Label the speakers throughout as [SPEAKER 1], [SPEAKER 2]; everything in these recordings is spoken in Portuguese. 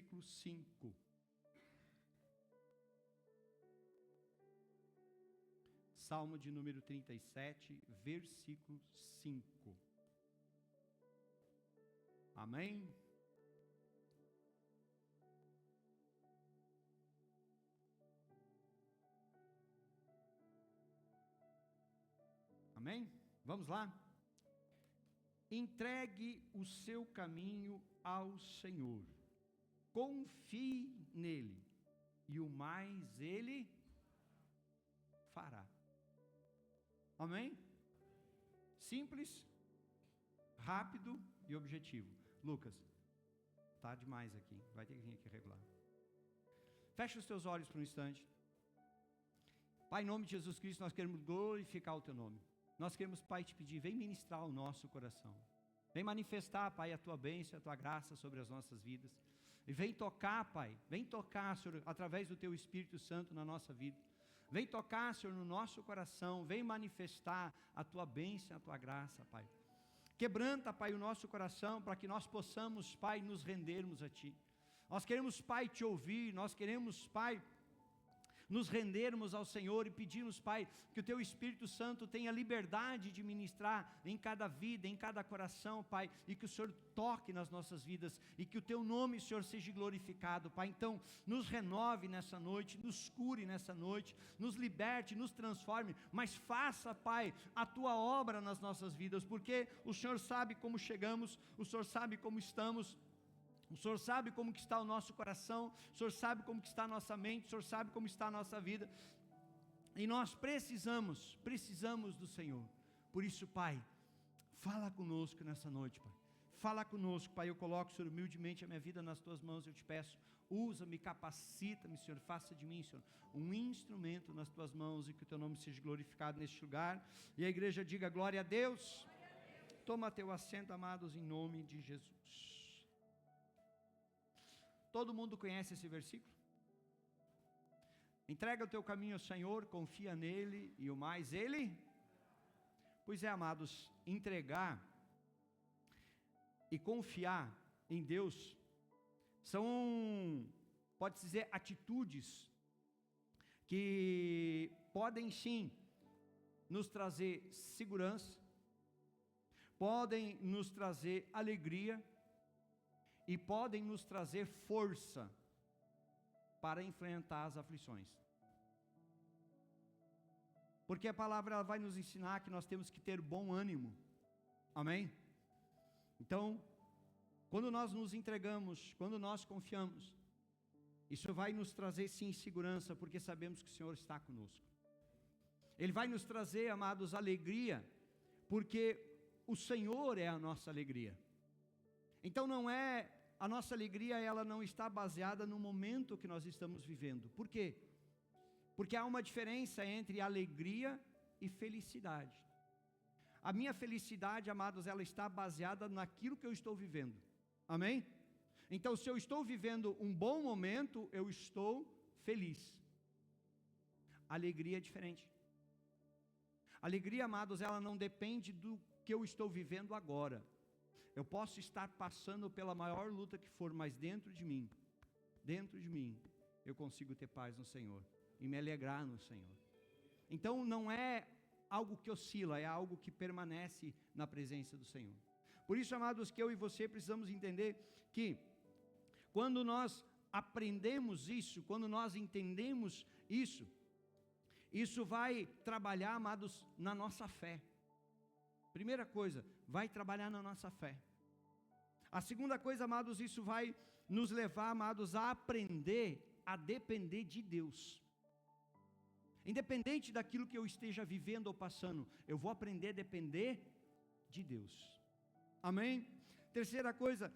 [SPEAKER 1] versículo 5. Salmo de número 37, versículo 5. Amém? Amém? Vamos lá? Entregue o seu caminho ao Senhor, confie nele, e o mais ele fará. Amém? Simples, rápido e objetivo. Lucas, tá demais aqui, vai ter que vir aqui regular. Fecha os teus olhos por um instante. Pai, em nome de Jesus Cristo, nós queremos glorificar o teu nome. Nós queremos, Pai, te pedir, vem ministrar o nosso coração. Vem manifestar, Pai, a tua bênção, a tua graça sobre as nossas vidas. E vem tocar, Pai, vem tocar, Senhor, através do teu Espírito Santo na nossa vida. Vem tocar, Senhor, no nosso coração. Vem manifestar a tua bênção, a tua graça, Pai. Quebranta, Pai, o nosso coração para que nós possamos, Pai, nos rendermos a Ti. Nós queremos, Pai, Te ouvir. Nós queremos, Pai, nos rendermos ao Senhor e pedirmos, Pai, que o Teu Espírito Santo tenha liberdade de ministrar em cada vida, em cada coração, Pai, e que o Senhor toque nas nossas vidas, e que o Teu nome, Senhor, seja glorificado, Pai. Então, nos renove nessa noite, nos cure nessa noite, nos liberte, nos transforme, mas faça, Pai, a Tua obra nas nossas vidas, porque o Senhor sabe como chegamos, o Senhor sabe como estamos, o Senhor sabe como que está o nosso coração, o Senhor sabe como que está a nossa mente, o Senhor sabe como está a nossa vida, e nós precisamos do Senhor. Por isso, Pai, fala conosco nessa noite, Pai. Fala conosco, Pai. Eu coloco, Senhor, humildemente a minha vida nas Tuas mãos. Eu te peço, usa-me, capacita-me, Senhor. Faça de mim, Senhor, um instrumento nas Tuas mãos, e que o Teu nome seja glorificado neste lugar. E a igreja diga glória a Deus. Toma teu assento, amados, em nome de Jesus. Todo mundo conhece esse versículo? Entrega o teu caminho ao Senhor, confia nele, e o mais ele? Pois é, amados, entregar e confiar em Deus são, pode-se dizer, atitudes que podem sim nos trazer segurança, podem nos trazer alegria, e podem nos trazer força para enfrentar as aflições. Porque a palavra ela vai nos ensinar que nós temos que ter bom ânimo. Amém? Então, quando nós nos entregamos, quando nós confiamos, isso vai nos trazer sim segurança, porque sabemos que o Senhor está conosco. Ele vai nos trazer, amados, alegria, porque o Senhor é a nossa alegria. Então a nossa alegria, ela não está baseada no momento que nós estamos vivendo. Por quê? Porque há uma diferença entre alegria e felicidade. A minha felicidade, amados, ela está baseada naquilo que eu estou vivendo. Amém? Então, se eu estou vivendo um bom momento, eu estou feliz. Alegria é diferente. Alegria, amados, ela não depende do que eu estou vivendo agora. Eu posso estar passando pela maior luta que for, mas dentro de mim, eu consigo ter paz no Senhor e me alegrar no Senhor. Então não é algo que oscila, é algo que permanece na presença do Senhor. Por isso, amados, que eu e você precisamos entender que quando nós aprendemos isso, quando nós entendemos isso, isso vai trabalhar, amados, na nossa fé. Primeira coisa, vai trabalhar na nossa fé. A segunda coisa, amados, isso vai nos levar, amados, a aprender a depender de Deus. Independente daquilo que eu esteja vivendo ou passando, eu vou aprender a depender de Deus. Amém? Terceira coisa,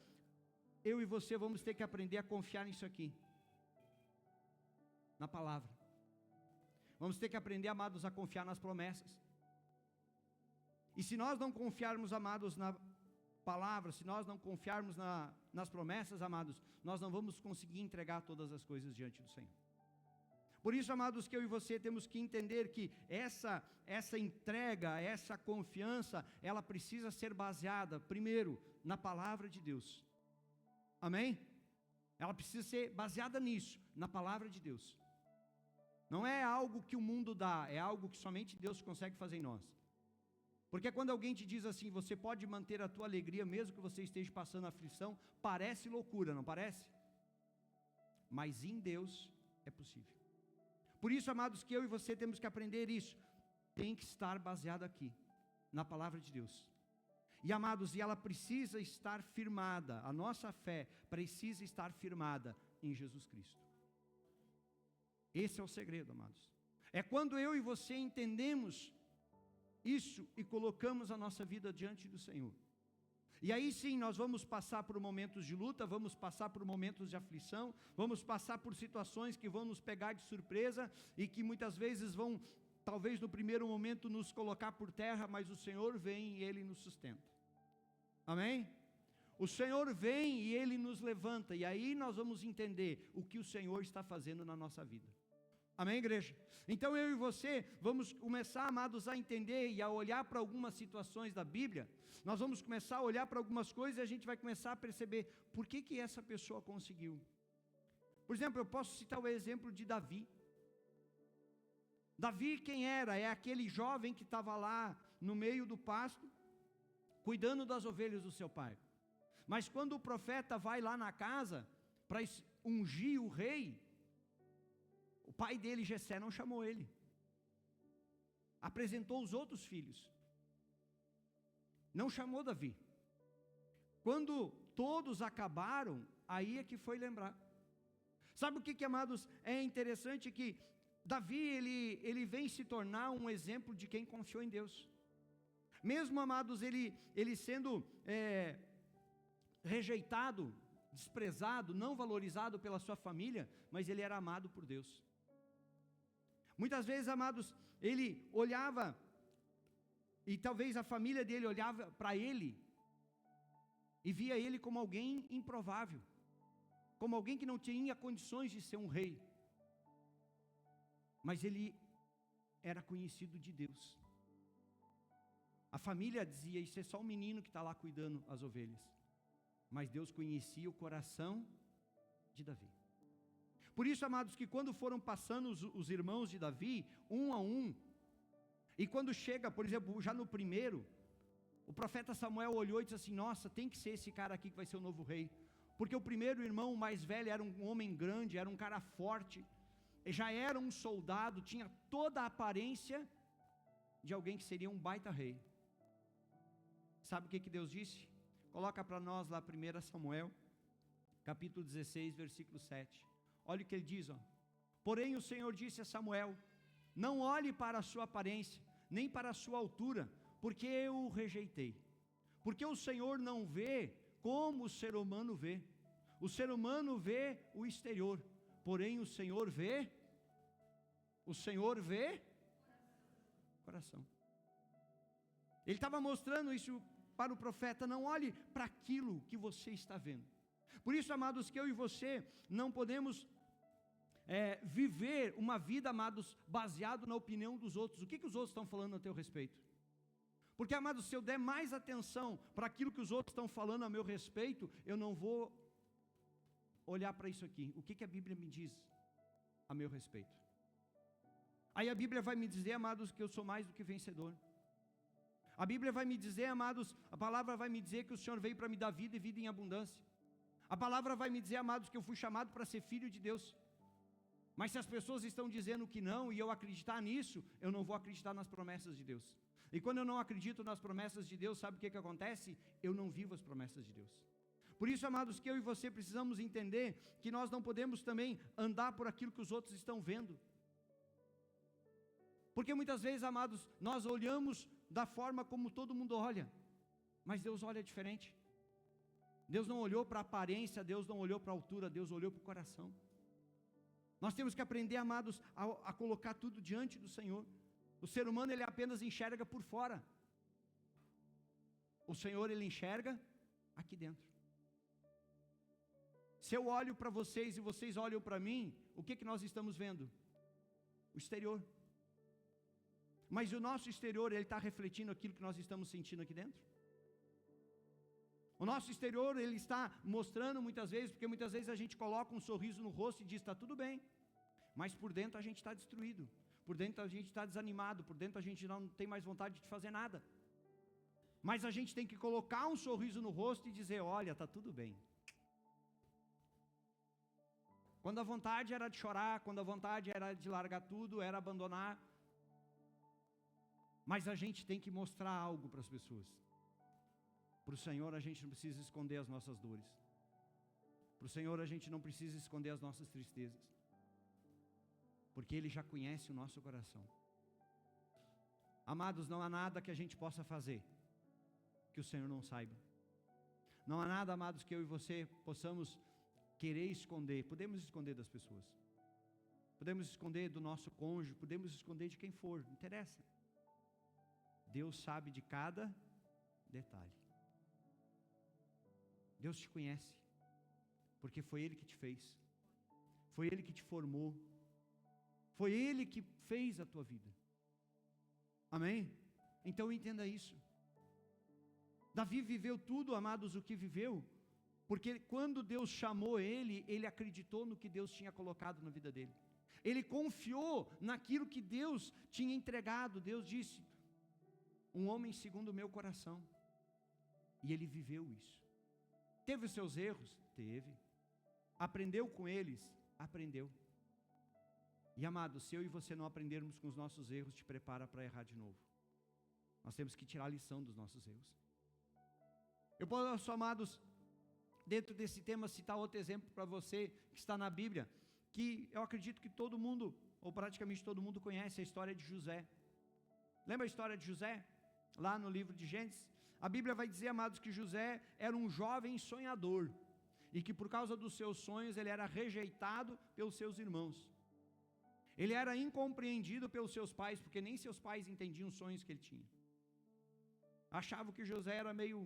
[SPEAKER 1] eu e você vamos ter que aprender a confiar nisso aqui, na palavra. Vamos ter que aprender, amados, a confiar nas promessas. E se nós não confiarmos, amados, na palavra, se nós não confiarmos nas promessas, amados, nós não vamos conseguir entregar todas as coisas diante do Senhor. Por isso, amados, que eu e você temos que entender que essa entrega, essa confiança, ela precisa ser baseada, primeiro, na palavra de Deus. Amém? Ela precisa ser baseada nisso, na palavra de Deus. Não é algo que o mundo dá, é algo que somente Deus consegue fazer em nós. Porque quando alguém te diz assim, você pode manter a tua alegria mesmo que você esteja passando aflição, parece loucura, não parece? Mas em Deus é possível. Por isso, amados, que eu e você temos que aprender isso. Tem que estar baseado aqui, na palavra de Deus. E amados, e ela precisa estar firmada, a nossa fé precisa estar firmada em Jesus Cristo. Esse é o segredo, amados. É quando eu e você entendemos isso e colocamos a nossa vida diante do Senhor. E aí sim nós vamos passar por momentos de luta, vamos passar por momentos de aflição, vamos passar por situações que vão nos pegar de surpresa e que muitas vezes vão, talvez no primeiro momento, nos colocar por terra, mas o Senhor vem e Ele nos sustenta. Amém? O Senhor vem e Ele nos levanta, e aí nós vamos entender o que o Senhor está fazendo na nossa vida. Amém, igreja? Então eu e você vamos começar, amados, a entender e a olhar para algumas situações da Bíblia. Nós vamos começar a olhar para algumas coisas e a gente vai começar a perceber por que essa pessoa conseguiu. Por exemplo, eu posso citar o exemplo de Davi. Davi quem era? É aquele jovem que estava lá no meio do pasto, cuidando das ovelhas do seu pai. Mas quando o profeta vai lá na casa para ungir o rei, o pai dele, Jessé, não chamou ele. Apresentou os outros filhos. Não chamou Davi. Quando todos acabaram, aí é que foi lembrar. Sabe o que, amados, é interessante que Davi, ele vem se tornar um exemplo de quem confiou em Deus. Mesmo, amados, ele sendo rejeitado, desprezado, não valorizado pela sua família, mas ele era amado por Deus. Muitas vezes, amados, ele olhava, e talvez a família dele olhava para ele, e via ele como alguém improvável, como alguém que não tinha condições de ser um rei. Mas ele era conhecido de Deus. A família dizia, isso é só um menino que está lá cuidando as ovelhas. Mas Deus conhecia o coração de Davi. Por isso, amados, que quando foram passando os irmãos de Davi, um a um, e quando chega, por exemplo, já no primeiro, o profeta Samuel olhou e disse assim, nossa, tem que ser esse cara aqui que vai ser o novo rei. Porque o primeiro irmão, o mais velho, era um homem grande, era um cara forte, já era um soldado, tinha toda a aparência de alguém que seria um baita rei. Sabe o que Deus disse? Coloca para nós lá 1 Samuel, capítulo 16, versículo 7. Olha o que ele diz, ó. Porém o Senhor disse a Samuel, não olhe para a sua aparência, nem para a sua altura, porque eu o rejeitei. Porque o Senhor não vê como o ser humano vê. O ser humano vê o exterior, porém o Senhor vê coração. Ele estava mostrando isso para o profeta, não olhe para aquilo que você está vendo. Por isso, amados, que eu e você não podemos viver uma vida, amados, baseado na opinião dos outros. O que os outros estão falando a teu respeito? Porque, amados, se eu der mais atenção para aquilo que os outros estão falando a meu respeito, eu não vou olhar para isso aqui. O que a Bíblia me diz a meu respeito? Aí a Bíblia vai me dizer, amados, que eu sou mais do que vencedor. A Bíblia vai me dizer, amados, a palavra vai me dizer que o Senhor veio para me dar vida e vida em abundância. A palavra vai me dizer, amados, que eu fui chamado para ser filho de Deus. Mas se as pessoas estão dizendo que não, e eu acreditar nisso, eu não vou acreditar nas promessas de Deus. E quando eu não acredito nas promessas de Deus, sabe o que acontece? Eu não vivo as promessas de Deus. Por isso, amados, que eu e você precisamos entender que nós não podemos também andar por aquilo que os outros estão vendo. Porque muitas vezes, amados, nós olhamos da forma como todo mundo olha, mas Deus olha diferente. Deus não olhou para a aparência, Deus não olhou para a altura, Deus olhou para o coração. Nós temos que aprender, amados, a colocar tudo diante do Senhor. O ser humano, ele apenas enxerga por fora. O Senhor, ele enxerga aqui dentro. Se eu olho para vocês e vocês olham para mim, o que nós estamos vendo? O exterior. Mas o nosso exterior, ele está refletindo aquilo que nós estamos sentindo aqui dentro? O nosso exterior, ele está mostrando muitas vezes, porque muitas vezes a gente coloca um sorriso no rosto e diz, está tudo bem. Mas por dentro a gente está destruído. Por dentro a gente está desanimado. Por dentro a gente não tem mais vontade de fazer nada. Mas a gente tem que colocar um sorriso no rosto e dizer, olha, está tudo bem. Quando a vontade era de chorar, quando a vontade era de largar tudo, era abandonar. Mas a gente tem que mostrar algo para as pessoas. Para o Senhor a gente não precisa esconder as nossas dores. Para o Senhor a gente não precisa esconder as nossas tristezas. Porque Ele já conhece o nosso coração. Amados, não há nada que a gente possa fazer que o Senhor não saiba. Não há nada, amados, que eu e você possamos querer esconder. Podemos esconder das pessoas. Podemos esconder do nosso cônjuge. Podemos esconder de quem for. Não interessa. Deus sabe de cada detalhe. Deus te conhece. Porque foi Ele que te fez. Foi Ele que te formou. Foi Ele que fez a tua vida. Amém? Então entenda isso. Davi viveu tudo, amados, o que viveu, porque quando Deus chamou ele, ele acreditou no que Deus tinha colocado na vida dele. Ele confiou naquilo que Deus tinha entregado. Deus disse, um homem segundo o meu coração. E ele viveu isso. Teve os seus erros? Teve. Aprendeu com eles? Aprendeu. E amados, se eu e você não aprendermos com os nossos erros, te prepara para errar de novo. Nós temos que tirar a lição dos nossos erros. Eu posso, amados, dentro desse tema, citar outro exemplo para você, que está na Bíblia, que eu acredito que todo mundo, ou praticamente todo mundo conhece a história de José. Lembra a história de José? Lá no livro de Gênesis, a Bíblia vai dizer, amados, que José era um jovem sonhador, e que por causa dos seus sonhos, ele era rejeitado pelos seus irmãos. Ele era incompreendido pelos seus pais, porque nem seus pais entendiam os sonhos que ele tinha. Achavam que José era meio...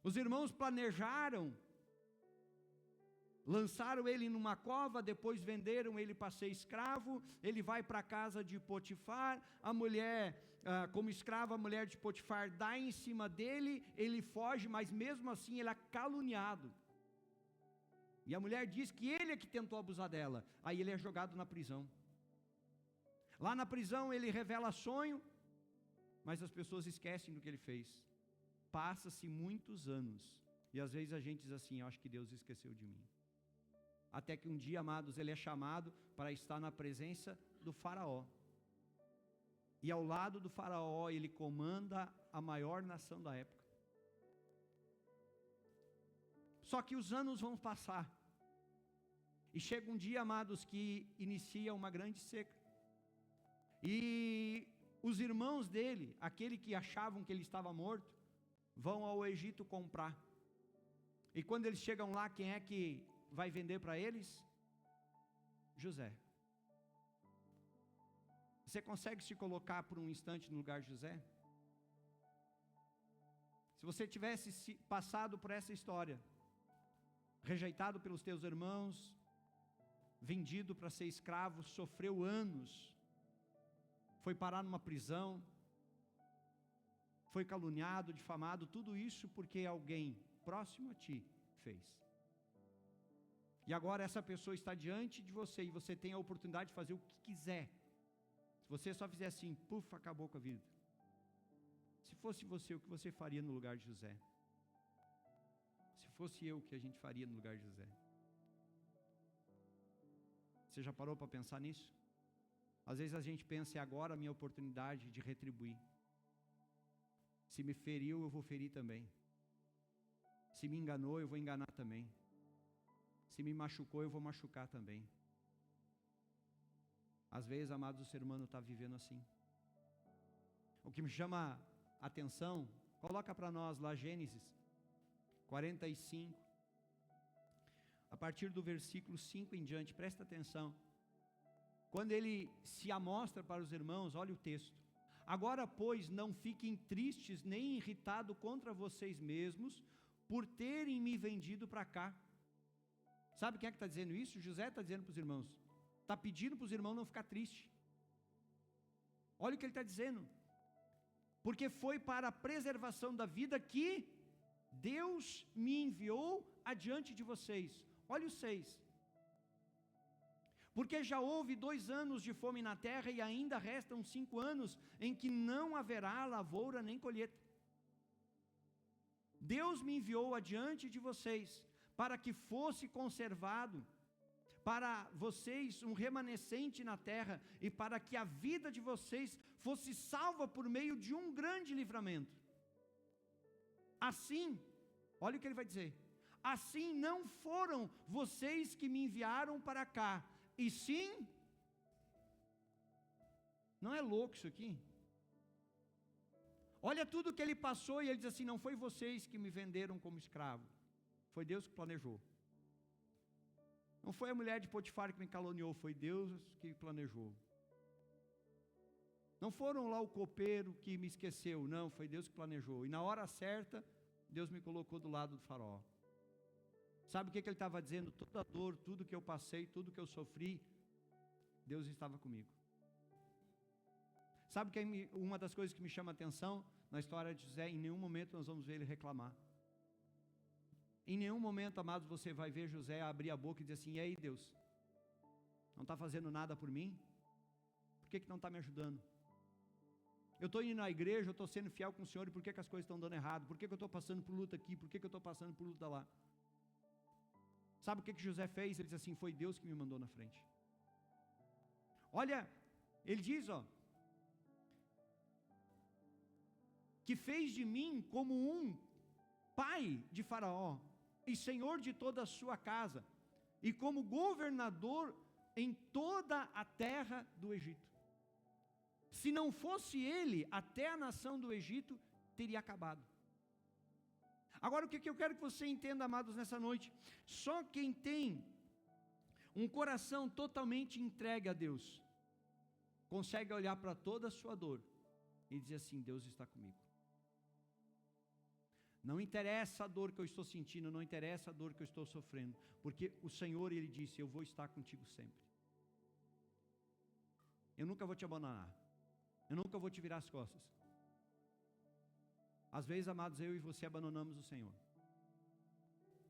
[SPEAKER 1] Os irmãos planejaram, lançaram ele numa cova, depois venderam ele para ser escravo, ele vai para a casa de Potifar, a mulher, como escrava, a mulher de Potifar dá em cima dele, ele foge, mas mesmo assim ele é caluniado. E a mulher diz que ele é que tentou abusar dela, aí ele é jogado na prisão. Lá na prisão ele revela sonho, mas as pessoas esquecem do que ele fez. Passa-se muitos anos, e às vezes a gente diz assim, eu acho que Deus esqueceu de mim. Até que um dia, amados, ele é chamado para estar na presença do faraó. E ao lado do faraó, ele comanda a maior nação da época. Só que os anos vão passar. E chega um dia, amados, que inicia uma grande seca. E os irmãos dele, aquele que achavam que ele estava morto, vão ao Egito comprar. E quando eles chegam lá, quem é que vai vender para eles? José. Você consegue se colocar por um instante no lugar de José? Se você tivesse passado por essa história, rejeitado pelos teus irmãos, vendido para ser escravo, sofreu anos, foi parar numa prisão, foi caluniado, difamado, tudo isso porque alguém próximo a ti fez. E agora essa pessoa está diante de você e você tem a oportunidade de fazer o que quiser. Se você só fizer assim, puf, acabou com a vida. Se fosse você, o que você faria no lugar de José? Se fosse eu, o que a gente faria no lugar de José? Você já parou para pensar nisso? Às vezes a gente pensa, é agora a minha oportunidade de retribuir. Se me feriu, eu vou ferir também. Se me enganou, eu vou enganar também. Se me machucou, eu vou machucar também. Às vezes, amados, o ser humano está vivendo assim. O que me chama a atenção, coloca para nós lá Gênesis 45, a partir do versículo 5 em diante, presta atenção. Quando ele se amostra para os irmãos, olha o texto. Agora, pois, não fiquem tristes nem irritados contra vocês mesmos, por terem me vendido para cá. Sabe quem é que está dizendo isso? José está dizendo para os irmãos. Está pedindo para os irmãos não ficar tristes. Olha o que ele está dizendo. Porque foi para a preservação da vida que Deus me enviou adiante de vocês. Olha o 6. Porque já houve 2 anos de fome na terra, e ainda restam 5 anos em que não haverá lavoura nem colheita. Deus me enviou adiante de vocês, para que fosse conservado para vocês um remanescente na terra, e para que a vida de vocês fosse salva por meio de um grande livramento. Assim, olha o que ele vai dizer: assim não foram vocês que me enviaram para cá, e sim, não é louco isso aqui? Olha tudo que ele passou, e ele diz assim: não foi vocês que me venderam como escravo, foi Deus que planejou. Não foi a mulher de Potifar que me caluniou, foi Deus que planejou. Não foram lá o copeiro que me esqueceu, não, foi Deus que planejou. E na hora certa, Deus me colocou do lado do faraó. Sabe o que ele estava dizendo? Toda a dor, tudo que eu passei, tudo que eu sofri, Deus estava comigo. Sabe que uma das coisas que me chama a atenção na história de José, em nenhum momento nós vamos ver ele reclamar. Em nenhum momento, amados, você vai ver José abrir a boca e dizer assim: e aí, Deus, não está fazendo nada por mim? Por que não está me ajudando? Eu estou indo na igreja, eu estou sendo fiel com o Senhor, e por que as coisas estão dando errado? Por que eu estou passando por luta aqui? Por que eu estou passando por luta lá? Sabe o que José fez? Ele diz assim: foi Deus que me mandou na frente. Olha, ele diz, que fez de mim como um pai de Faraó, e senhor de toda a sua casa, e como governador em toda a terra do Egito. Se não fosse ele, até a nação do Egito teria acabado. Agora, o que eu quero que você entenda, amados, nessa noite: só quem tem um coração totalmente entregue a Deus, consegue olhar para toda a sua dor e dizer assim: Deus está comigo. Não interessa a dor que eu estou sentindo, não interessa a dor que eu estou sofrendo, porque o Senhor, Ele disse: eu vou estar contigo sempre. Eu nunca vou te abandonar, eu nunca vou te virar as costas. Às vezes, amados, eu e você abandonamos o Senhor,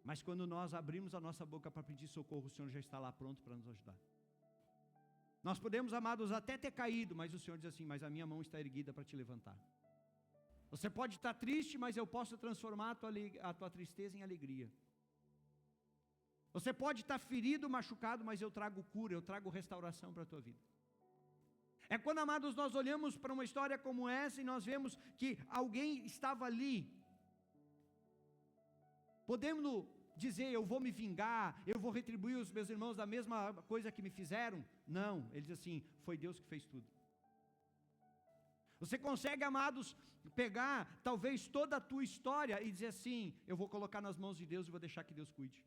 [SPEAKER 1] mas quando nós abrimos a nossa boca para pedir socorro, o Senhor já está lá pronto para nos ajudar. Nós podemos, amados, até ter caído, mas o Senhor diz assim: mas a minha mão está erguida para te levantar. Você pode estar triste, mas eu posso transformar a tua tristeza em alegria. Você pode estar ferido, machucado, mas eu trago cura, eu trago restauração para a tua vida. É quando, amados, nós olhamos para uma história como essa e nós vemos que alguém estava ali, podemos dizer: eu vou me vingar, eu vou retribuir os meus irmãos da mesma coisa que me fizeram? Não, ele diz assim: foi Deus que fez tudo. Você consegue, amados, pegar talvez toda a tua história e dizer assim: eu vou colocar nas mãos de Deus e vou deixar que Deus cuide.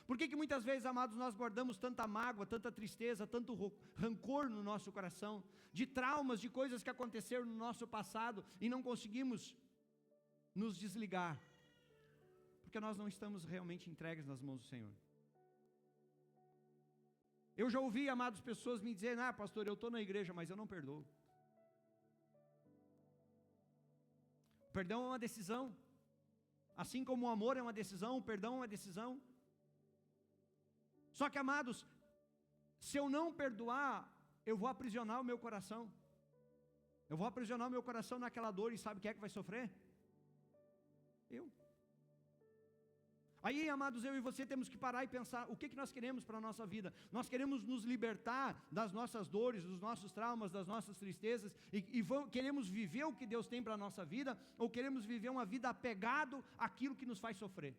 [SPEAKER 1] Por que muitas vezes, amados, nós guardamos tanta mágoa, tanta tristeza, tanto rancor no nosso coração, de traumas, de coisas que aconteceram no nosso passado, e não conseguimos nos desligar? Porque nós não estamos realmente entregues nas mãos do Senhor. Eu já ouvi, amados, pessoas me dizerem: ah, pastor, eu estou na igreja, mas eu não perdoo. Perdão é uma decisão, assim como o amor é uma decisão, o perdão é uma decisão. Só que, amados, se eu não perdoar, eu vou aprisionar o meu coração. Eu vou aprisionar o meu coração naquela dor, e sabe quem é que vai sofrer? Eu. Aí, amados, eu e você temos que parar e pensar: o que nós queremos para a nossa vida? Nós queremos nos libertar das nossas dores, dos nossos traumas, das nossas tristezas, queremos viver o que Deus tem para a nossa vida, ou queremos viver uma vida apegado àquilo que nos faz sofrer?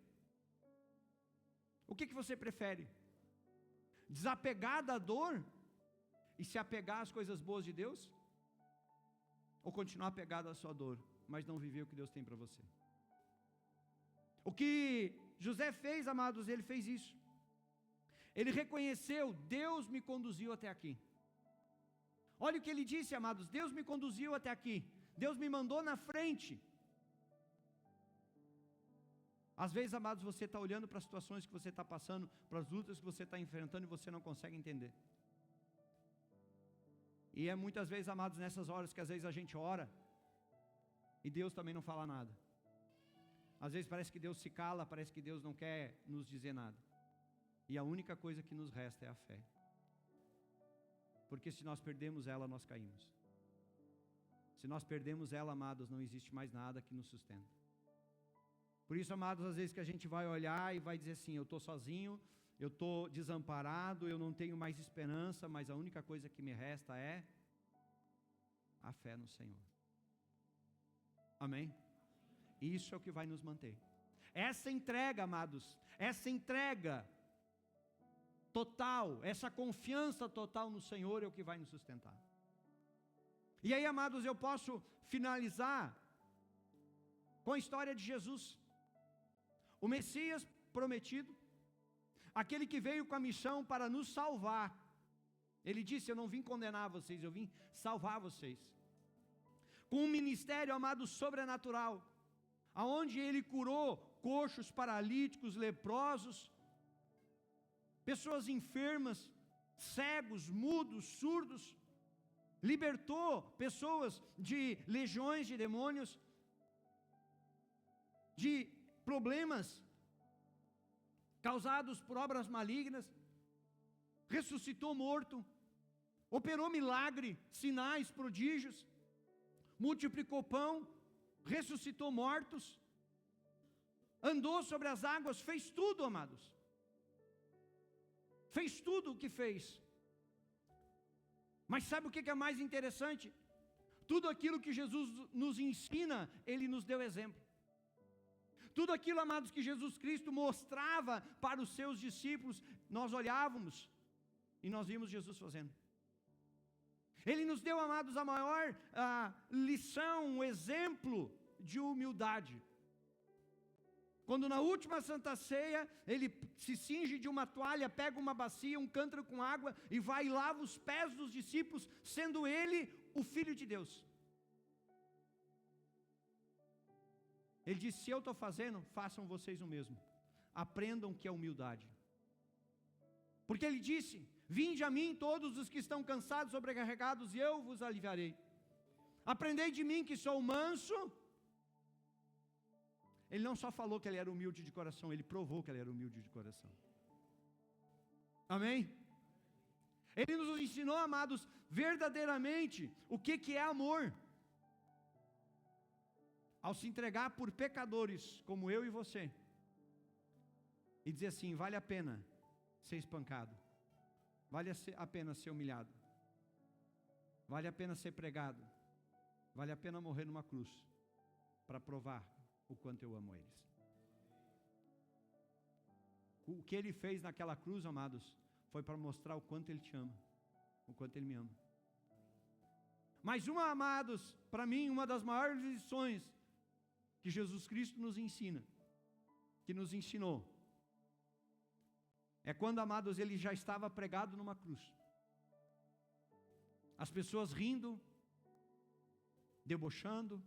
[SPEAKER 1] O que você prefere? Desapegar da dor e se apegar às coisas boas de Deus? Ou continuar apegado à sua dor, mas não viver o que Deus tem para você? O que José fez, amados, ele fez isso. Ele reconheceu: Deus me conduziu até aqui. Olha o que ele disse, amados: Deus me conduziu até aqui, Deus me mandou na frente. Às vezes, amados, você está olhando para as situações que você está passando, para as lutas que você está enfrentando, e você não consegue entender. E é muitas vezes, amados, nessas horas que às vezes a gente ora, e Deus também não fala nada. Às vezes parece que Deus se cala, parece que Deus não quer nos dizer nada. E a única coisa que nos resta é a fé. Porque se nós perdemos ela, nós caímos. Se nós perdemos ela, amados, não existe mais nada que nos sustenta. Por isso, amados, às vezes que a gente vai olhar e vai dizer assim, eu estou sozinho, eu estou desamparado, eu não tenho mais esperança, mas a única coisa que me resta é a fé no Senhor. Amém? Isso é o que vai nos manter. Essa entrega, amados, essa entrega total, essa confiança total no Senhor é o que vai nos sustentar. E aí, amados, eu posso finalizar com a história de Jesus, o Messias prometido, aquele que veio com a missão para nos salvar. Ele disse, eu não vim condenar vocês, eu vim salvar vocês. Com um ministério, amado, sobrenatural, aonde ele curou coxos, paralíticos, leprosos, pessoas enfermas, cegos, mudos, surdos, libertou pessoas de legiões de demônios, de problemas causados por obras malignas, ressuscitou morto, operou milagre, sinais, prodígios, multiplicou pão, ressuscitou mortos, andou sobre as águas, fez tudo, amados. Fez tudo o que fez. Mas sabe o que é mais interessante? Tudo aquilo que Jesus nos ensina, Ele nos deu exemplo. Tudo aquilo, amados, que Jesus Cristo mostrava para os seus discípulos, nós olhávamos e nós vimos Jesus fazendo. Ele nos deu, amados, a maior lição, um exemplo de humildade. Quando na última Santa Ceia, ele se cinge de uma toalha, pega uma bacia, um cântaro com água e vai e lava os pés dos discípulos, sendo ele o Filho de Deus. Ele disse, se eu estou fazendo, façam vocês o mesmo. Aprendam o que é humildade. Porque ele disse, vinde a mim todos os que estão cansados, sobrecarregados, e eu vos aliviarei. Aprendei de mim que sou manso. Ele não só falou que ele era humilde de coração, ele provou que ele era humilde de coração. Amém? Ele nos ensinou, amados, verdadeiramente o que é amor. Ao se entregar por pecadores como eu e você, e dizer assim, vale a pena ser espancado, vale a pena ser humilhado, vale a pena ser pregado, vale a pena morrer numa cruz, para provar o quanto eu amo eles. O que ele fez naquela cruz, amados, foi para mostrar o quanto ele te ama, o quanto ele me ama. Mas amados, para mim, uma das maiores lições que Jesus Cristo nos ensina, que nos ensinou, é quando, amados, ele já estava pregado numa cruz. As pessoas rindo, debochando,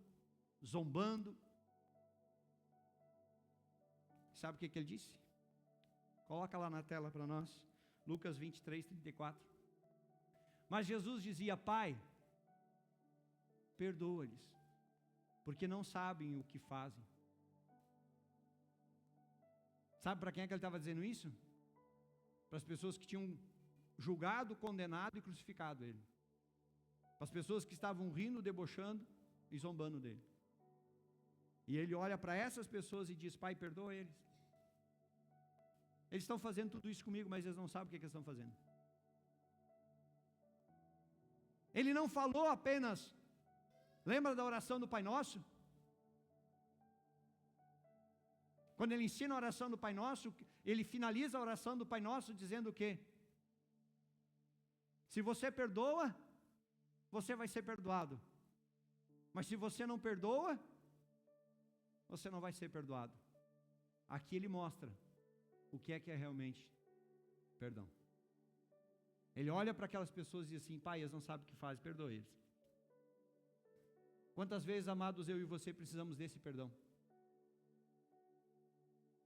[SPEAKER 1] zombando. Sabe o que ele disse? Coloca lá na tela para nós, Lucas 23, 34. Mas Jesus dizia, Pai, perdoa-lhes, porque não sabem o que fazem. Sabe para quem é que ele estava dizendo isso? Para as pessoas que tinham julgado, condenado e crucificado ele. Para as pessoas que estavam rindo, debochando e zombando dele. E ele olha para essas pessoas e diz, Pai, perdoa eles. Eles estão fazendo tudo isso comigo, mas eles não sabem o que eles estão fazendo. Ele não falou apenas, lembra da oração do Pai Nosso? Quando ele ensina a oração do Pai Nosso, ele finaliza a oração do Pai Nosso dizendo o quê? Se você perdoa, você vai ser perdoado. Mas se você não perdoa, você não vai ser perdoado. Aqui ele mostra o que é realmente perdão. Ele olha para aquelas pessoas e diz assim, Pai, eles não sabem o que fazem, perdoa eles. Quantas vezes, amados, eu e você precisamos desse perdão?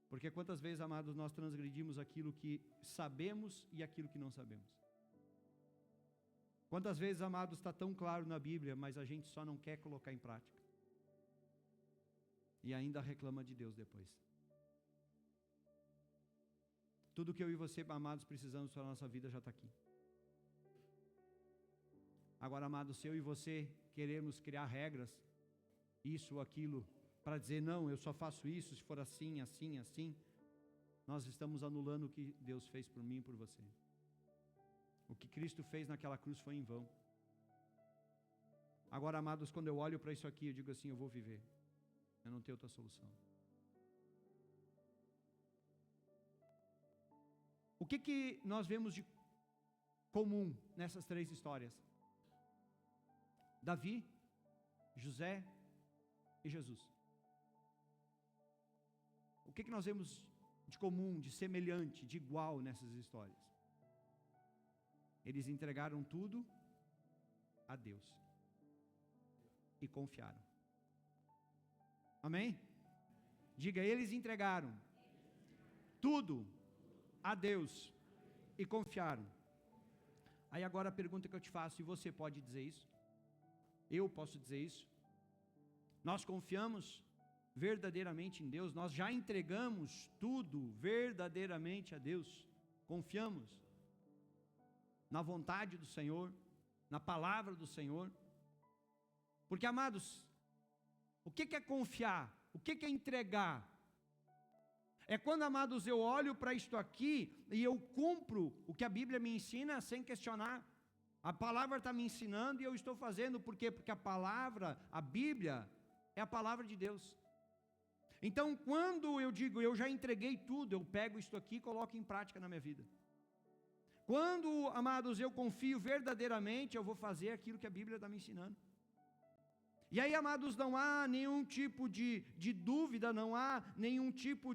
[SPEAKER 1] Porque quantas vezes, amados, nós transgredimos aquilo que sabemos e aquilo que não sabemos? Quantas vezes, amados, está tão claro na Bíblia, mas a gente só não quer colocar em prática? e ainda reclama de Deus depois. Tudo que eu e você, amados, precisamos para a nossa vida já está aqui. Agora, amados, se eu e você queremos criar regras, isso ou aquilo, para dizer, não, eu só faço isso se for assim, assim, assim, nós estamos anulando o que Deus fez por mim e por você. O que Cristo fez naquela cruz foi em vão. Agora, amados, quando eu olho para isso aqui, eu digo assim, eu vou viver. Eu não tenho outra solução. O que nós vemos de comum nessas três histórias? Davi, José e Jesus. O que nós vemos de comum, de semelhante, de igual nessas histórias? Eles entregaram tudo a Deus e confiaram. Amém? Diga, eles entregaram tudo a Deus e confiaram. Aí agora a pergunta que eu te faço, e você pode dizer isso? Eu posso dizer isso? Nós confiamos verdadeiramente em Deus? Nós já entregamos tudo verdadeiramente a Deus? Confiamos na vontade do Senhor, na palavra do Senhor? Porque, amados, o que é confiar? O que é entregar? É quando, amados, eu olho para isto aqui e eu cumpro o que a Bíblia me ensina sem questionar. A palavra está me ensinando e eu estou fazendo. Por quê? Porque a palavra, a Bíblia, é a palavra de Deus. Então, quando eu digo, eu já entreguei tudo, eu pego isto aqui e coloco em prática na minha vida. Quando, amados, eu confio verdadeiramente, eu vou fazer aquilo que a Bíblia está me ensinando. E aí, amados, não há nenhum tipo de dúvida, não há nenhum tipo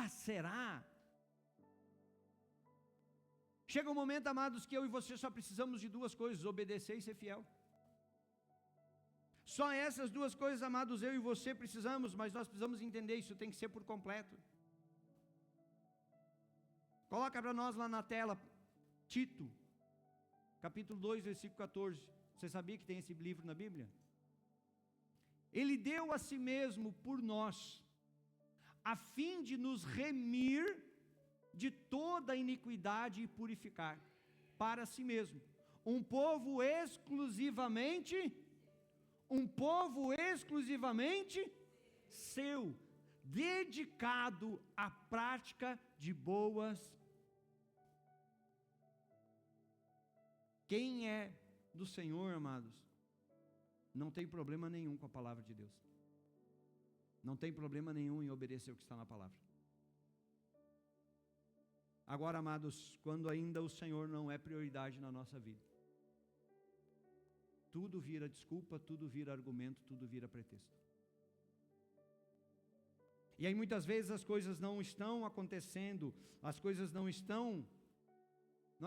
[SPEAKER 1] será? Chega um momento, amados, que eu e você só precisamos de duas coisas: obedecer e ser fiel. Só essas duas coisas, amados, eu e você precisamos, mas nós precisamos entender, isso tem que ser por completo. Coloca para nós lá na tela, Tito, capítulo 2, versículo 14. Você sabia que tem esse livro na Bíblia? Ele deu a si mesmo por nós, a fim de nos remir de toda iniquidade e purificar para si mesmo um povo exclusivamente seu, dedicado à prática de boas. Quem é do Senhor, amados, não tem problema nenhum com a palavra de Deus. Não tem problema nenhum em obedecer o que está na palavra. Agora, amados, quando ainda o Senhor não é prioridade na nossa vida, tudo vira desculpa, tudo vira argumento, tudo vira pretexto. E aí muitas vezes as coisas não estão acontecendo, as coisas não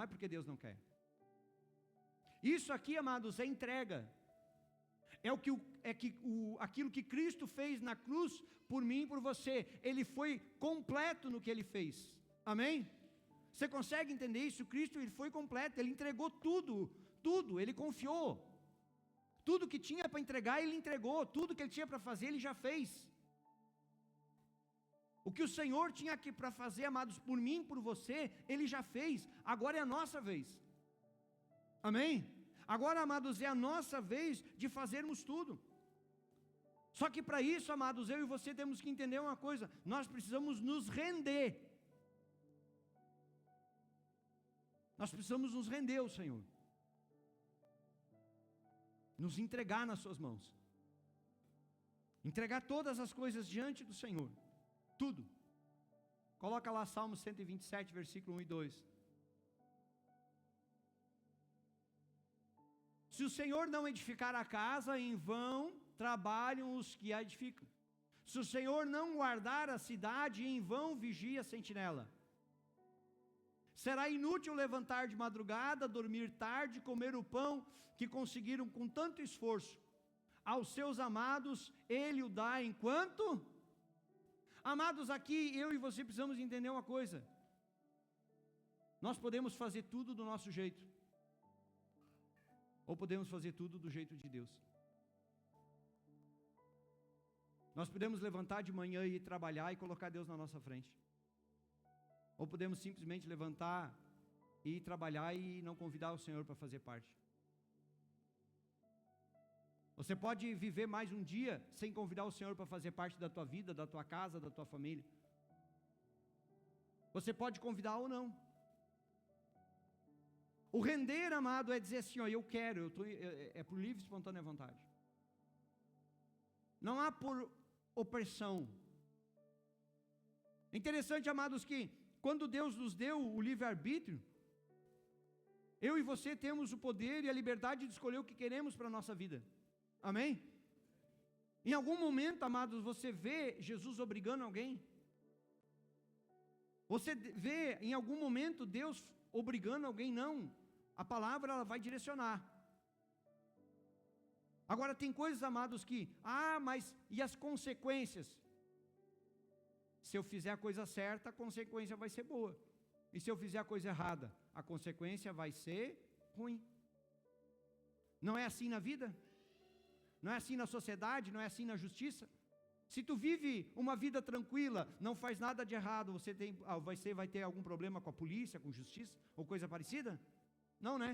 [SPEAKER 1] é porque Deus não quer. Isso aqui, amados, é entrega. Aquilo que Cristo fez na cruz por mim e por você. Ele foi completo no que Ele fez. Amém? Você consegue entender isso? Cristo, Ele foi completo, Ele entregou tudo, Ele confiou. Tudo que tinha para entregar, Ele entregou. Tudo que Ele tinha para fazer, Ele já fez. O que o Senhor tinha aqui para fazer, amados, por mim e por você, Ele já fez. Agora é a nossa vez. Amém? Agora, amados, é a nossa vez de fazermos tudo. Só que para isso, amados, eu e você temos que entender uma coisa: nós precisamos nos render. Nós precisamos nos render ao Senhor. Nos entregar nas suas mãos. Entregar todas as coisas diante do Senhor. Tudo. Coloca lá Salmo 127, versículo 1 e 2. Se o Senhor não edificar a casa, em vão trabalham os que a edificam. Se o Senhor não guardar a cidade, em vão vigia a sentinela. Será inútil levantar de madrugada, dormir tarde, comer o pão que conseguiram com tanto esforço. Aos seus amados, Ele o dá enquanto... Amados, aqui eu e você precisamos entender uma coisa. Nós podemos fazer tudo do nosso jeito. Ou podemos fazer tudo do jeito de Deus. Nós podemos levantar de manhã e ir trabalhar e colocar Deus na nossa frente. Ou podemos simplesmente levantar e ir trabalhar e não convidar o Senhor para fazer parte. Você pode viver mais um dia sem convidar o Senhor para fazer parte da tua vida, da tua casa, da tua família. Você pode convidar ou não. O render, amado, é dizer assim, ó, eu quero, é por livre e espontânea vontade. Não há por opressão. É interessante, amados, que quando Deus nos deu o livre-arbítrio, eu e você temos o poder e a liberdade de escolher o que queremos para a nossa vida. Amém? Em algum momento, amados, você vê Jesus obrigando alguém? Você vê em algum momento Deus obrigando alguém? Não. A palavra ela vai direcionar. Agora tem coisas, amados, que, mas e as consequências? Se eu fizer a coisa certa, a consequência vai ser boa. E se eu fizer a coisa errada, a consequência vai ser ruim. Não é assim na vida? Não é assim na sociedade? Não é assim na justiça? Se tu vive uma vida tranquila, não faz nada de errado, você vai ter algum problema com a polícia, com justiça, ou coisa parecida? Não, né?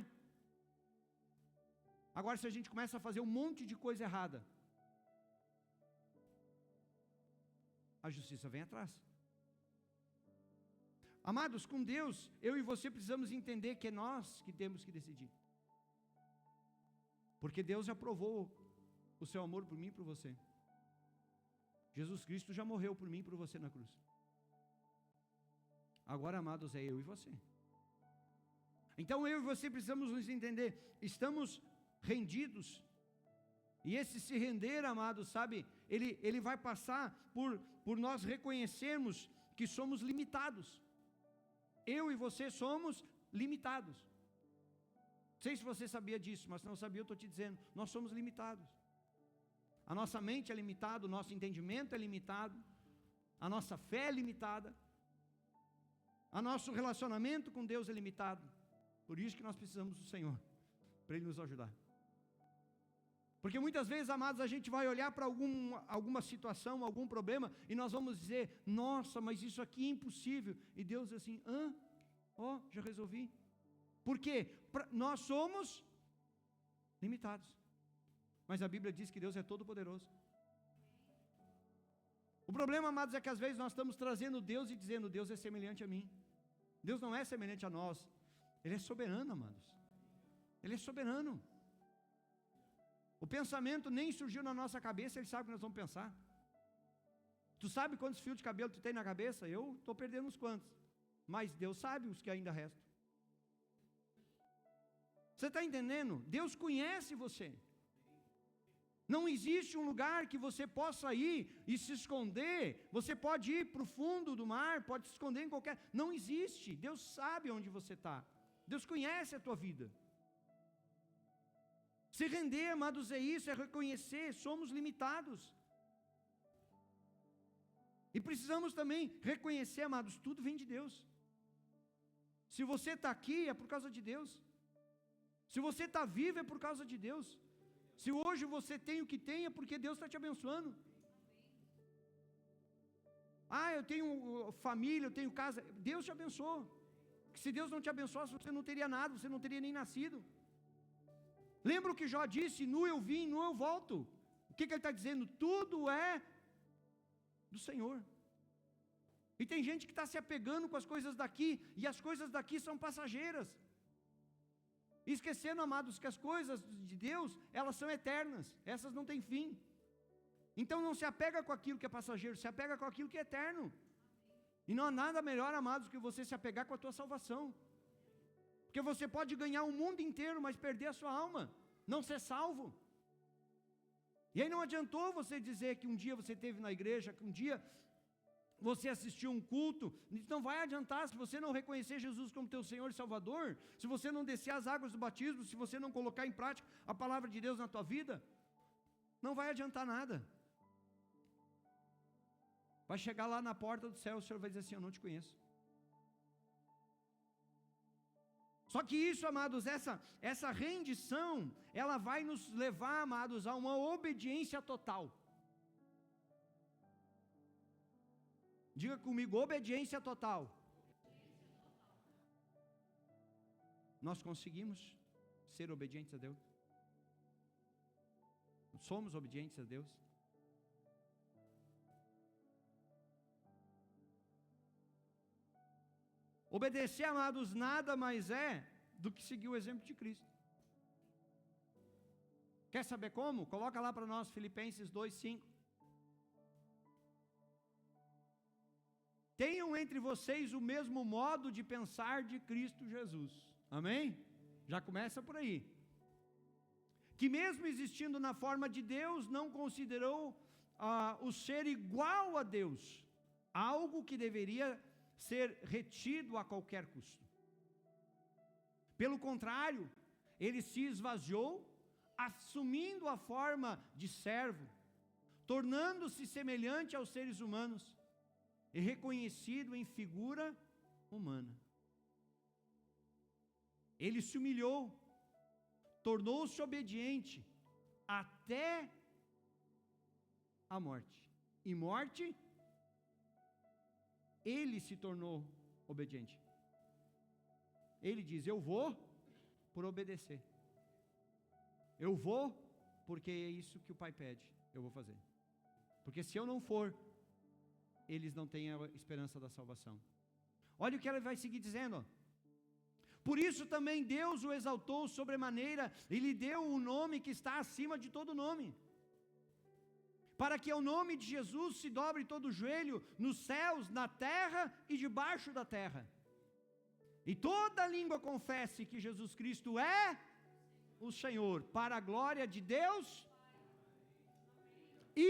[SPEAKER 1] Agora, se a gente começa a fazer um monte de coisa errada, a justiça vem atrás. Amados, com Deus, eu e você precisamos entender que é nós que temos que decidir. Porque Deus já provou o seu amor por mim e por você. Jesus Cristo já morreu por mim e por você na cruz. Agora, amados, é eu e você. Então eu e você precisamos nos entender, estamos rendidos. E esse se render, amados, sabe, ele vai passar por nós reconhecermos que somos limitados. Eu e você somos limitados. Não sei se você sabia disso, mas se não sabia eu estou te dizendo, nós somos limitados. A nossa mente é limitada, o nosso entendimento é limitado, a nossa fé é limitada, o nosso relacionamento com Deus é limitado. Por isso que nós precisamos do Senhor, para Ele nos ajudar. Porque muitas vezes, amados, a gente vai olhar para alguma situação, algum problema, e nós vamos dizer, nossa, mas isso aqui é impossível. E Deus diz assim, já resolvi. Por quê? Nós somos limitados. Mas a Bíblia diz que Deus é todo poderoso. O problema, amados, é que às vezes nós estamos trazendo Deus e dizendo, Deus é semelhante a mim. Deus não é semelhante a nós. Ele é soberano, amados. Ele é soberano. O pensamento nem surgiu na nossa cabeça, Ele sabe o que nós vamos pensar. Tu sabe quantos fios de cabelo tu tem na cabeça? Eu estou perdendo uns quantos. Mas Deus sabe os que ainda restam. Você está entendendo? Deus conhece você. Não existe um lugar que você possa ir e se esconder. Você pode ir para o fundo do mar, pode se esconder em qualquer... Não existe. Deus sabe onde você está. Deus conhece a tua vida. Se render, amados, é isso, é reconhecer, somos limitados. E precisamos também reconhecer, amados, tudo vem de Deus. Se você está aqui, é por causa de Deus. Se você está vivo, é por causa de Deus. Se hoje você tem o que tem, é porque Deus está te abençoando. Eu tenho família, eu tenho casa. Deus te abençoou. Se Deus não te abençoasse, você não teria nada, você não teria nem nascido. Lembra o que Jó disse? Nu eu vim, nu eu volto. O que ele está dizendo? Tudo é do Senhor. E tem gente que está se apegando com as coisas daqui, e as coisas daqui são passageiras. Esquecendo, amados, que as coisas de Deus, elas são eternas, essas não têm fim. Então não se apega com aquilo que é passageiro, se apega com aquilo que é eterno. E não há nada melhor, amados, que você se apegar com a tua salvação. Porque você pode ganhar o mundo inteiro, mas perder a sua alma, não ser salvo. E aí não adiantou você dizer que um dia você esteve na igreja, que um dia você assistiu um culto. Não vai adiantar se você não reconhecer Jesus como teu Senhor e Salvador, se você não descer as águas do batismo, se você não colocar em prática a palavra de Deus na tua vida, não vai adiantar nada. Vai chegar lá na porta do céu, o Senhor vai dizer assim, eu não te conheço. Só que isso, amados, essa rendição, ela vai nos levar, amados, a uma obediência total. Diga comigo, obediência total. Nós conseguimos ser obedientes a Deus? Somos obedientes a Deus? Obedecer, amados, nada mais é do que seguir o exemplo de Cristo. Quer saber como? Coloca lá para nós, Filipenses 2:5. Tenham entre vocês o mesmo modo de pensar de Cristo Jesus. Amém? Já começa por aí. Que mesmo existindo na forma de Deus, não considerou o ser igual a Deus, algo que deveria ser retido a qualquer custo. Pelo contrário, ele se esvaziou, assumindo a forma de servo, tornando-se semelhante aos seres humanos e reconhecido em figura humana. Ele se humilhou, tornou-se obediente até a morte. E morte, ele se tornou obediente. Ele diz: eu vou por obedecer. Eu vou porque é isso que o Pai pede, eu vou fazer. Porque se eu não for, eles não têm a esperança da salvação. Olha o que ela vai seguir dizendo, ó. Por isso também Deus o exaltou sobremaneira e lhe deu um nome que está acima de todo nome, para que ao nome de Jesus se dobre todo o joelho nos céus, na terra e debaixo da terra, e toda língua confesse que Jesus Cristo é o Senhor, para a glória de Deus.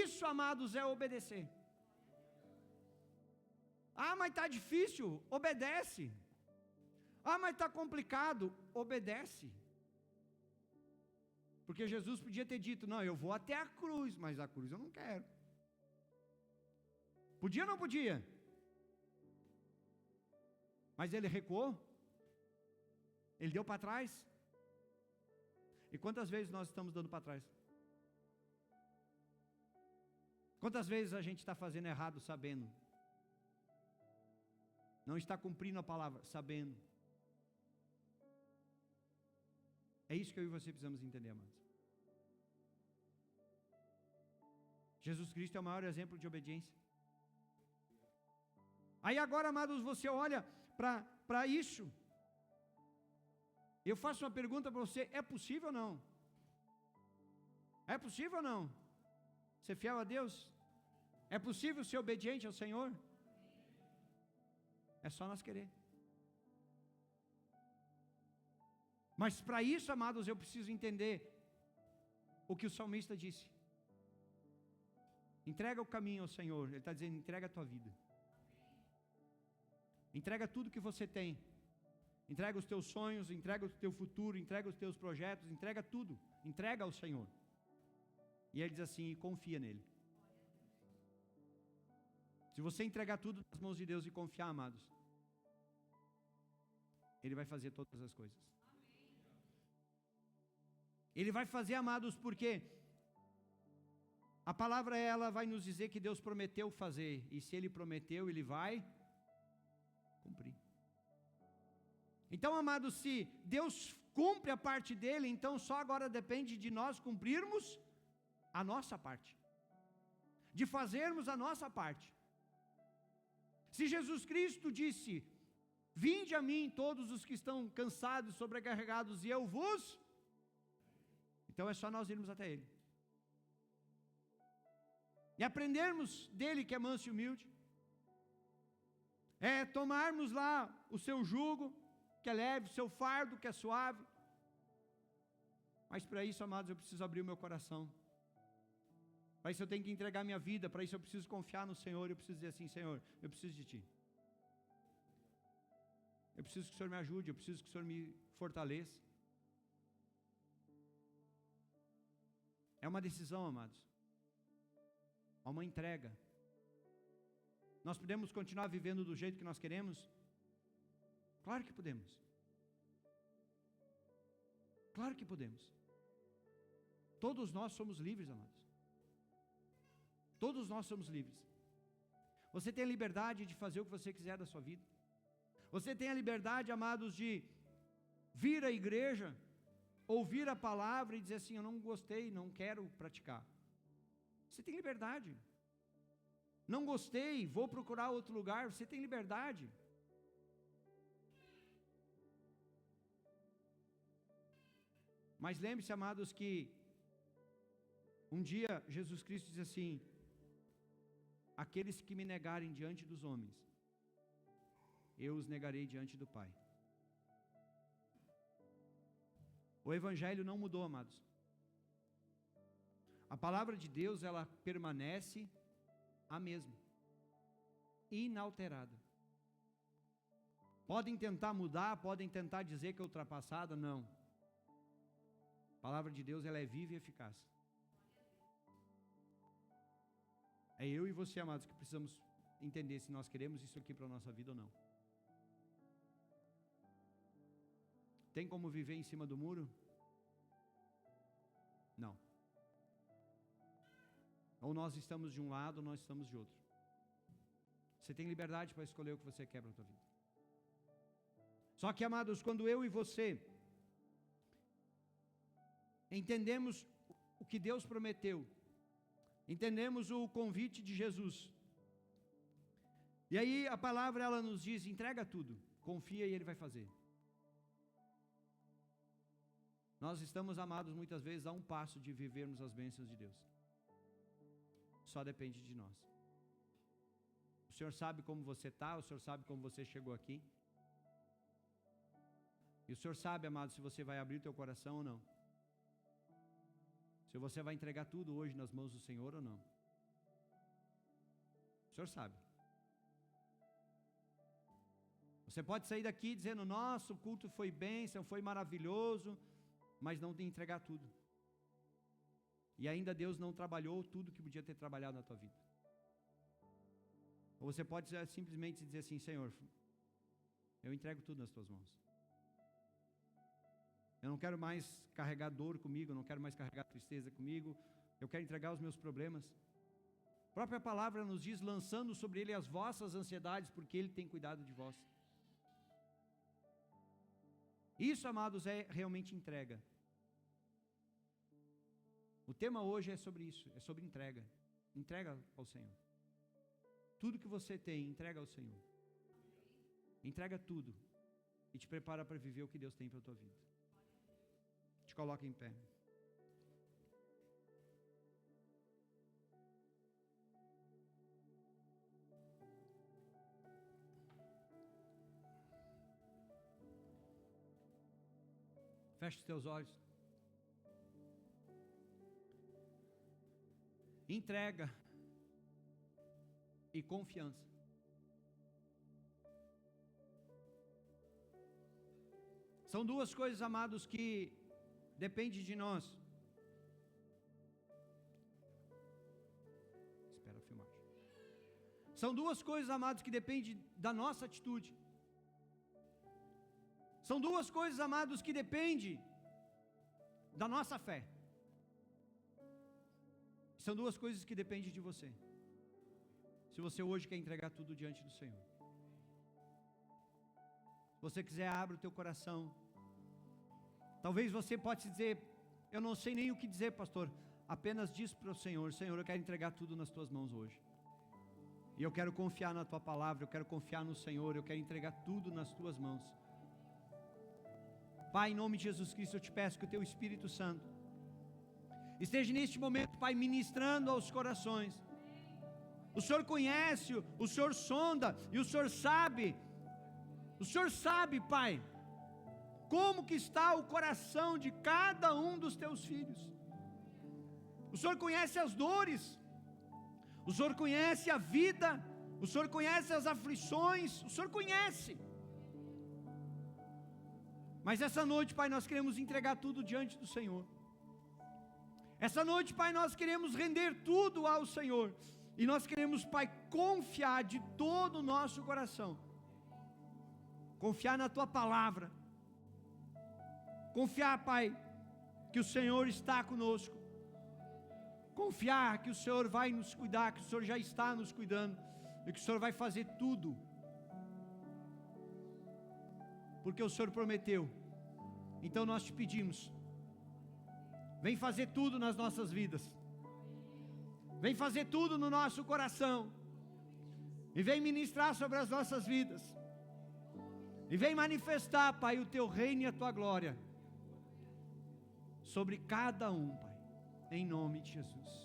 [SPEAKER 1] Isso, amados, é obedecer. Ah, mas está difícil, obedece. Ah, mas está complicado, obedece. Porque Jesus podia ter dito: não, eu vou até a cruz, mas a cruz eu não quero. Podia ou não podia? Mas ele recuou, ele deu para trás. E quantas vezes nós estamos dando para trás? Quantas vezes a gente está fazendo errado sabendo? Não está cumprindo a palavra, sabendo. É isso que eu e você precisamos entender, amados. Jesus Cristo é o maior exemplo de obediência. Aí agora, amados, você olha para isso. Eu faço uma pergunta para você: é possível ou não? É possível ou não ser fiel a Deus? É possível ser obediente ao Senhor? É só nós querer. Mas para isso, amados, eu preciso entender o que o salmista disse. Entrega o caminho ao Senhor. Ele está dizendo: entrega a tua vida. Entrega tudo que você tem. Entrega os teus sonhos, entrega o teu futuro, entrega os teus projetos, entrega tudo. Entrega ao Senhor. E ele diz assim: confia nele. Se você entregar tudo nas mãos de Deus e confiar, amados, ele vai fazer todas as coisas. Ele vai fazer, amados, porque a palavra, ela vai nos dizer que Deus prometeu fazer, e se Ele prometeu, Ele vai cumprir. Então, amados, se Deus cumpre a parte dele, então só agora depende de nós cumprirmos a nossa parte, de fazermos a nossa parte. Se Jesus Cristo disse: vinde a mim todos os que estão cansados, sobrecarregados, e eu vos... Então é só nós irmos até Ele. E aprendermos dele, que é manso e humilde. É tomarmos lá o seu jugo, que é leve, o seu fardo, que é suave. Mas para isso, amados, eu preciso abrir o meu coração. Para isso eu tenho que entregar minha vida. Para isso eu preciso confiar no Senhor. Eu preciso dizer assim: Senhor, eu preciso de Ti. Eu preciso que o Senhor me ajude. Eu preciso que o Senhor me fortaleça. É uma decisão, amados. É uma entrega. Nós podemos continuar vivendo do jeito que nós queremos? Claro que podemos. Claro que podemos. Todos nós somos livres, amados. Todos nós somos livres. Você tem a liberdade de fazer o que você quiser da sua vida. Você tem a liberdade, amados, de vir à igreja, ouvir a palavra e dizer assim, eu não gostei, não quero praticar. Você tem liberdade. Não gostei, vou procurar outro lugar. Você tem liberdade. Mas lembre-se, amados, que um dia Jesus Cristo diz assim, aqueles que me negarem diante dos homens, eu os negarei diante do Pai. O Evangelho não mudou, amados. A palavra de Deus, ela permanece a mesma, inalterada. Podem tentar mudar, podem tentar dizer que é ultrapassada, não. A palavra de Deus, ela é viva e eficaz. É eu e você, amados, que precisamos entender se nós queremos isso aqui para a nossa vida ou não. Tem como viver em cima do muro? Não. Ou nós estamos de um lado, ou nós estamos de outro. Você tem liberdade para escolher o que você quer para a tua vida. Só que, amados, quando eu e você entendemos o que Deus prometeu, entendemos o convite de Jesus, e aí a palavra ela nos diz, entrega tudo, confia e Ele vai fazer. Nós estamos, amados, muitas vezes a um passo de vivermos as bênçãos de Deus. Só depende de nós. O Senhor sabe como você está, o Senhor sabe como você chegou aqui. E o Senhor sabe, amado, se você vai abrir o teu coração ou não. Se você vai entregar tudo hoje nas mãos do Senhor ou não. O Senhor sabe. Você pode sair daqui dizendo, nossa, o culto foi bênção, foi maravilhoso, mas não tem entregar tudo. E ainda Deus não trabalhou tudo que podia ter trabalhado na tua vida. Ou você pode simplesmente dizer assim, Senhor, eu entrego tudo nas tuas mãos. Eu não quero mais carregar dor comigo, eu não quero mais carregar tristeza comigo, eu quero entregar os meus problemas. A própria palavra nos diz, lançando sobre Ele as vossas ansiedades, porque Ele tem cuidado de vós. Isso, amados, é realmente entrega. O tema hoje é sobre isso, é sobre entrega. Entrega ao Senhor. Tudo que você tem, entrega ao Senhor. Entrega tudo. E te prepara para viver o que Deus tem para a tua vida. Te coloca em pé. Feche os teus olhos. Entrega e confiança. São duas coisas, amados, que dependem de nós. Espera a filmagem. São duas coisas, amados, que dependem da nossa atitude. São duas coisas, amados, que dependem da nossa fé. São duas coisas que dependem de você. Se você hoje quer entregar tudo diante do Senhor. Se você quiser, abra o teu coração. Talvez você possa dizer, eu não sei nem o que dizer, pastor. Apenas diz para o Senhor, Senhor, eu quero entregar tudo nas tuas mãos hoje. E eu quero confiar na tua palavra, eu quero confiar no Senhor, eu quero entregar tudo nas tuas mãos. Pai, em nome de Jesus Cristo, eu te peço que o teu Espírito Santo esteja neste momento, Pai, ministrando aos corações. O Senhor conhece, o Senhor sonda, e o Senhor sabe, Pai, como que está o coração de cada um dos teus filhos. O Senhor conhece as dores, o Senhor conhece a vida, o Senhor conhece as aflições, o Senhor conhece. Mas essa noite, Pai, nós queremos entregar tudo diante do Senhor. Essa noite, Pai, nós queremos render tudo ao Senhor. E nós queremos, Pai, confiar de todo o nosso coração. Confiar na Tua palavra. Confiar, Pai, que o Senhor está conosco. Confiar que o Senhor vai nos cuidar, que o Senhor já está nos cuidando. e que o Senhor vai fazer tudo, porque o Senhor prometeu. Então nós te pedimos, vem fazer tudo nas nossas vidas, vem fazer tudo no nosso coração, e vem ministrar sobre as nossas vidas, e vem manifestar, Pai, o teu reino e a tua glória sobre cada um, Pai, em nome de Jesus.